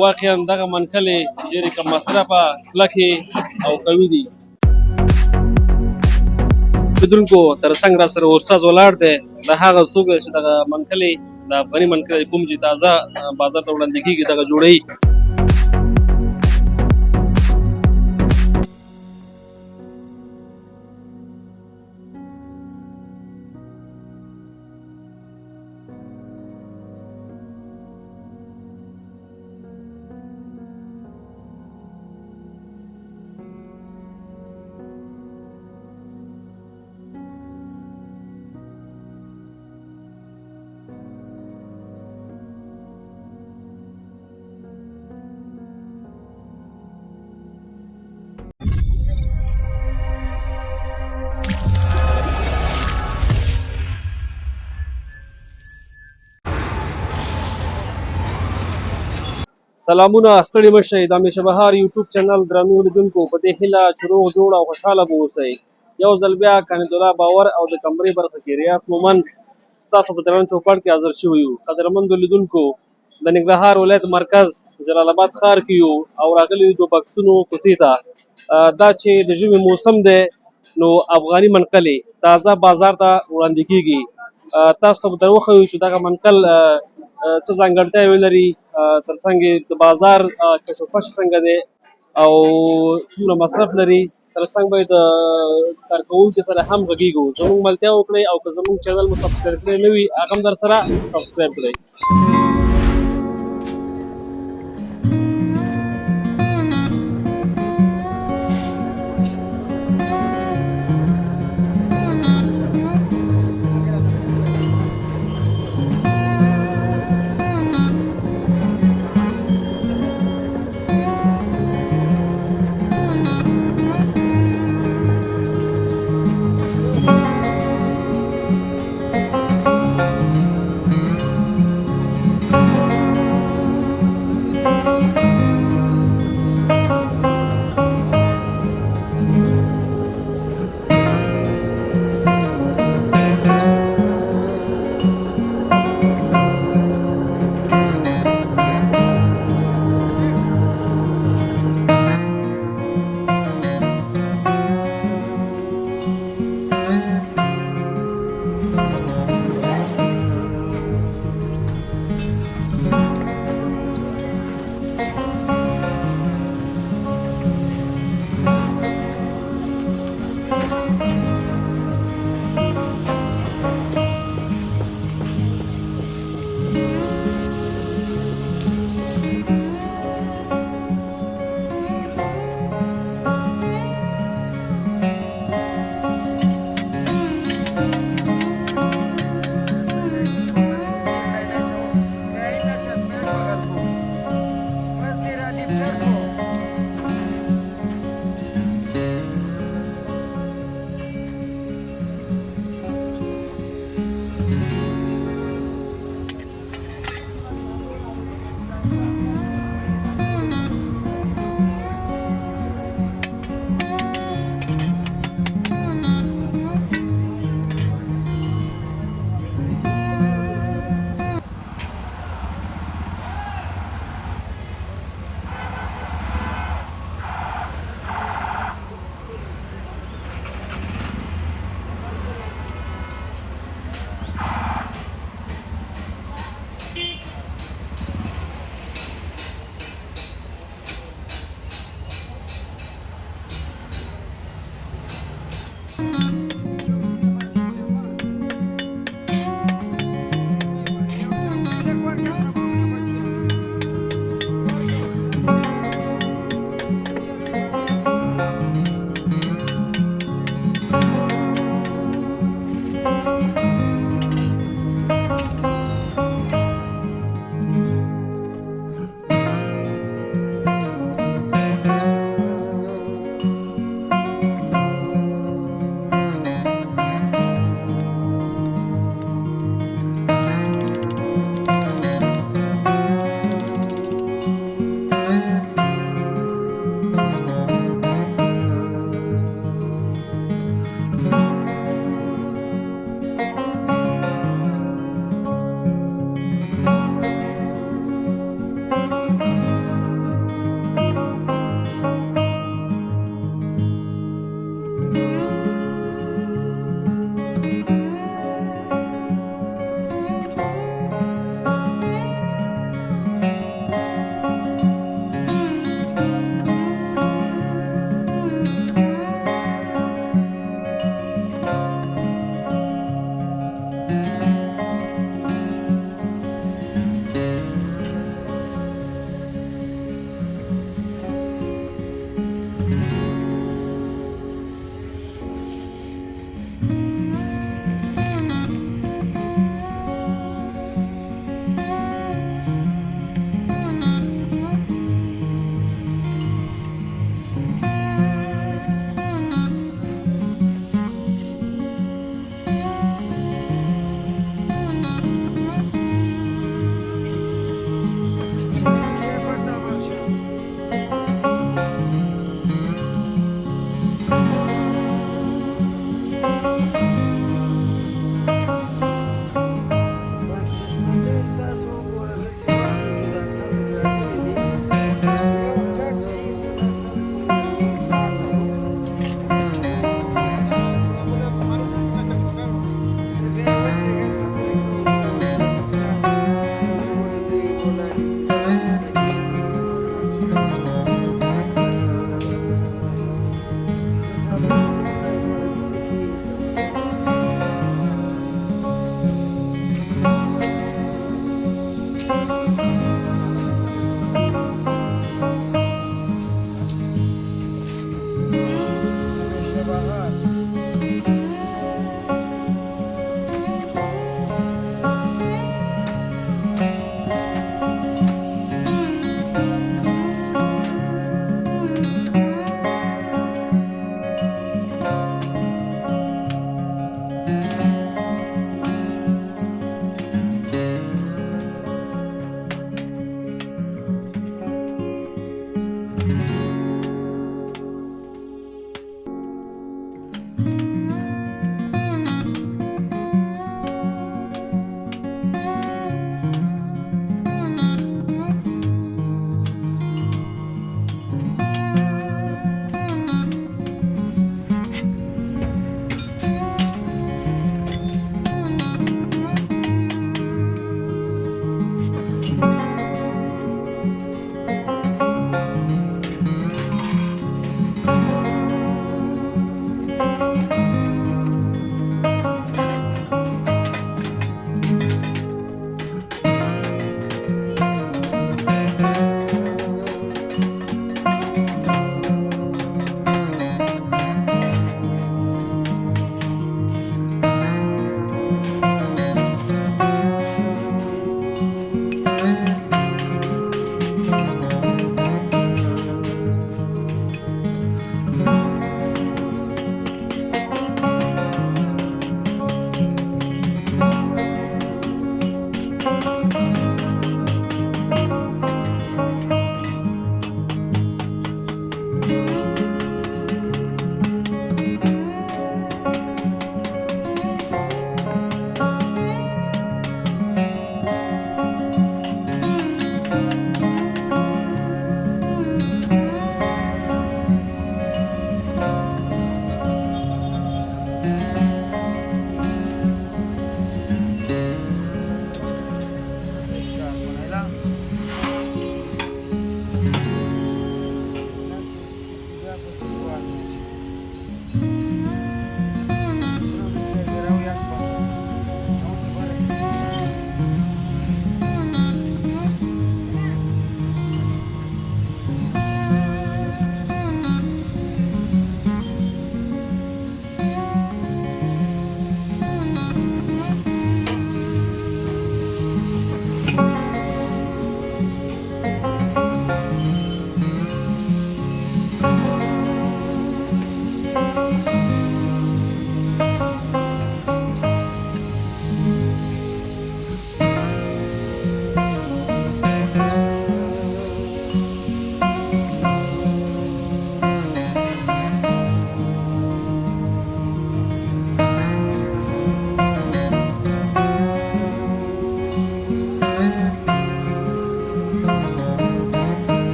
واقعا دغه منکلې ډېرې کم مصرفه کلکې او قوي دي. لیدونکو تر څنګ را سره استاد ولاړ دی، د هغه څوک چې دغه منکلې د افغاني منکلې کوم چې تازه بازار ته وړاندې کېږي دغه جوړوي. سلامونه، ستړي مشئ. د همیشه بهار یوټیوب چینل درنو لیدونکو، په دې هیله چې روغ جوړ او خوشحاله به اوسئ. یو ځل بیا کاندید الله باور او د کمرې برخه کې ریاض مومند ستاسو په درنه چوپړ کې حاضر شوي یو. قدرمندو لیدونکو، د ننګرهار ولایت مرکز جلال آباد ښار کې یو او راغلي یو د بکسونو کوڅې ته. دا چې د ژمي موسم دی نو افغاني منقلې تازه بازار ته وړاندې کېږي. تاسو ته به در وښیو چې دغه منقل څه ځانګړتیاوې لري، تر څنګ یې د بازار کشوکش څنګه دی او څومره مصرف لري. تر څنګ به یې د کارکوونکي سره هم غږېږو. زموږ ملتیا وکړئ او که زموږ چینل مو سبسکرایب کړی نه وي هغه هم در سره سبسکرایب کړئ.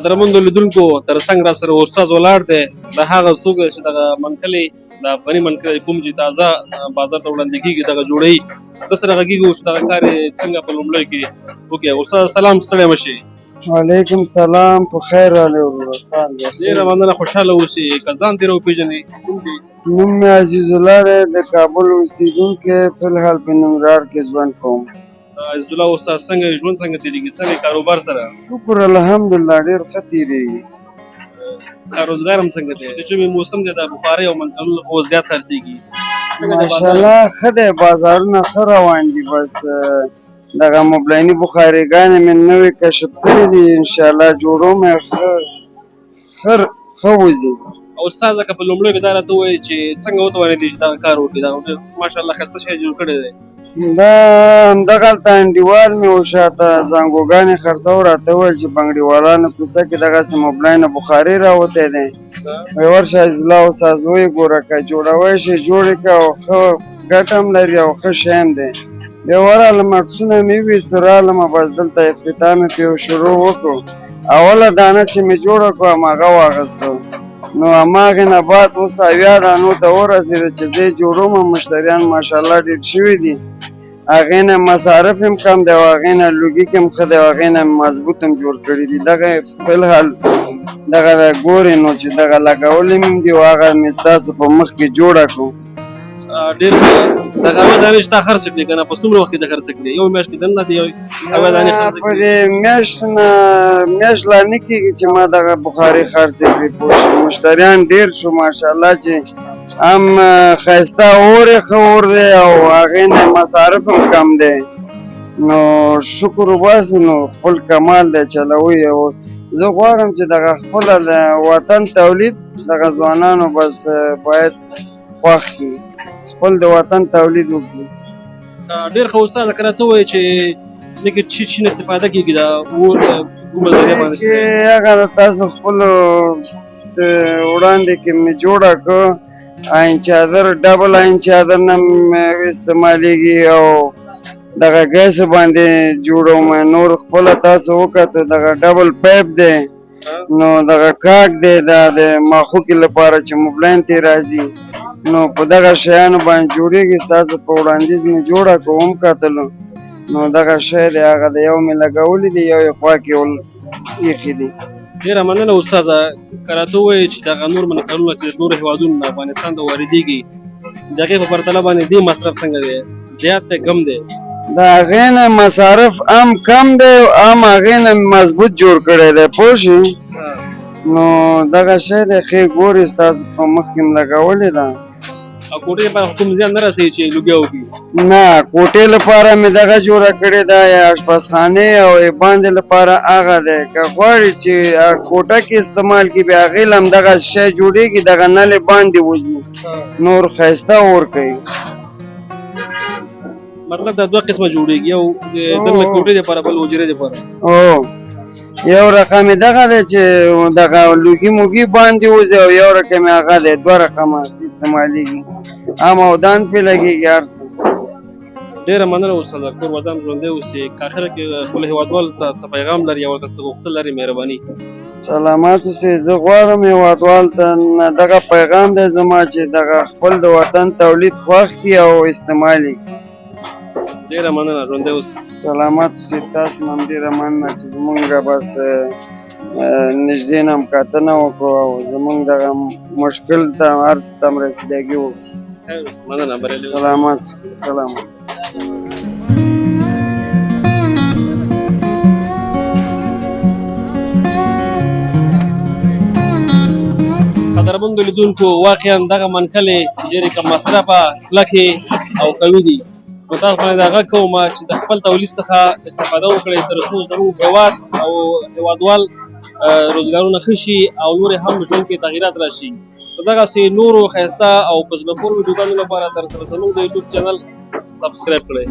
قدرمنو لیدونکو ترڅنګ را سره استاد ولاړ دی د هغه څوک چې دغه منکلي د افغاني منکلي کوم چې تازه بازار ته وړاندې کېږي دغه جوړوي د سره غږیږو چې دغه کار یې څنګه په لومړیو کې وکړي. استاد سلام، ستړی مه شئ. وعلیکم سلام، په خیر راغلی ورسان. ډېره مننه، خوشحاله اوسئ. که ځان ترې وپېژنئ. نوم مې عزیز الله دی، د کابل اوسېدونکی، فی الحال په ننګرهار کې ژوند کوم. عزیز الله استاد څنګه ژوند څنګه تېرېږي، څنګه کاروبار سره؟ شکر الحمدلله ډېر ښه تېرېږي. کاروزګار هم څنګه دی؟ د ژمي موسم دی، د بخارۍ او منقلونو خو زیات خرڅېږي. ماشاءالله ښه دی، بازارونه ښه روان دي. بس دغه مبلیني بخارېګانې مې نوې کشف کړي دي، انشاءالله جوړوم یې ښه وځي. او استاده که په لومړیو کې دا راته ووایي چې څنګه وتوانېدې چې دغه کار وکړې؟ دا ماشاءالله ښایسته شی جوړ کړی دی. دا همدغلته انډیوال مې و شاته زنګوګانې خرڅو، راته وویل چې بنګړیوالانو کوڅه کې دغسې مبلینه بخاري راوتی دی، وایي ورشه عزیز الله استاد ویې ګوره، که جوړوی شي جوړ یې کړه او ښه ګټه هم لري او ښه شی هم دی. بیا ورغلم عکسونه مې وویستو، راغلم بس دلته افتتاح مې پرې شروع وکړو. اوله دانه چې مې جوړه کړه هماغه واخیستو، نو هماغې نه بعد اوس 70 دانو ته ورسېده چې زه یې جوړوم. مشتریان ماشاءالله ډېر شوي دي، هغې نه مصارف هم کم دی او هغې نه لوګي هم ښه دی او هغې نه مضبوط هم جوړ کړي دي. دغه فی الحال دغه ګورې نو چې دغه لګولې مې دي او هغه مې ستاسو په مخ کې جوړه کړو. ډېر ښه. دغه اوه دانې چې تا خرڅ کړې که نه، په څومره وخت کې د خرڅ کړې؟ یو میاشت کې دننه دي اوه دانې خرڅ کړې؟ په دې میاشت لا نه کېږي چې ما دغه بخاري خرڅې کړې. پوه شو مشتریان ډېر شو ماشاءالله، چې هم ښایسته اور یې ښه اور دی او هغې نه مصارف هم کم دی. نو شکر وباسئ، نو خپل کمال دی چلوئ. او زه غواړم چې دغه خپله د وطن تولید دغه ځوانانو بس باید خوښ کړي، خپل د وطن تولید وکړي. ډېر ښه استاده، که راته ووایې چې لکه چی نه استفاده کېږي د اور کومه ذریعه باندې؟ چې هغه د تاسو خپلو وړاندې کې مې جوړه کړه، آین چادر، ډبل آین چادر نه استعمالیږي او دغه ګیس باندې جوړوم. نور خپله تاسو وکتو دغه ډبل پایپ دی، نو دغه کاک دی، دا د ماخوکې لپاره چې مبلین ترې راځي، نو په دغه شیانو باندې جوړېږي. ستاسو په وړاندیز مې جوړه کړه، وکتلو، نو دغه شی دی، هغه د یو مې لګولی دی، یو یې خوا کې ایښي دي. ډېره مننه استاده. که راته ووایې چې دغه نور منقلونه چې نورو هېوادونو نه افغانستان ته واردېږي، د هغې په پرتله باندې دې مصرف څنګه دی؟ زیات دی کم دی؟ د هغې نه مصارف هم کم دی او هم هغې نه مضبوط جوړ کړی دی. پوه شئ، نو دغه شی دی ښې ګورې، ستاسو په مخ کې م لګولې ده. او کوټې لپاره کوم زیان نه رسوي چې لوګیا وکړي؟ نه، کوټې لپاره مې دغه جوړه کړې ده، یا اشپزخانې او باندې لپاره هغه دی. که غواړې چې کوټه کې استعمال کړي، بیا هغې له همدغه شی جوړېږي، دغه نل یې باندې وځي، نور ښایسته اور کوي. مطلب دا دوه قسمه جوړېږي، یو د دننه کوټې دپاره، بل حجرې دپاره. یو رقم یې دغه دی چې دغه لوګي موګي باندې وځي، او یو رقم یې هغه دی، دوه رقمه استعمالیږي، هم اودان پرې لګېږي هر څه. ډېره مننه استاده، کور ودان ژوندی اوسې. که اخره کې خپلو هېوادوالو ته څه پیغام لري یا ورته څه غوښتل لري؟ مهرباني. سلامات اوسئ. زه غواړم هېوادوالو ته دغه پیغام دی زما چې دغه خپل د وطن تولید خوښ کړي او استعمال یې کړي. ډېره مننه، ژوندی اوسئ. سلامات اوسئ. تاسو نه هم ډېره مننه چې زمونږ بس نږدې نه هم کتنه وکړو او زمونږ دغه مشکل ته هر څه ته هم رسیدګي وکړو. مننه، بریالي. سلامات اوسئ. سلامات. قدرمنو لیدونکو، واقعا دغه منقلې ډېرې کم مصرفه، کلکې او قوي دي. نو تاسو باندې دا غږ کوم چې د خپل تولید څخه استفاده وکړئ، تر څو زموږ هېواد او هېوادوال روزګارونه ښه شي او نورې هم ژوند کې تغیرات راشي. نو دغسې نورو ښایسته او په زړه پورې ویډیوګانو لپاره تر سره زموږ د یوټیوب چینل سبسکرایب کړئ.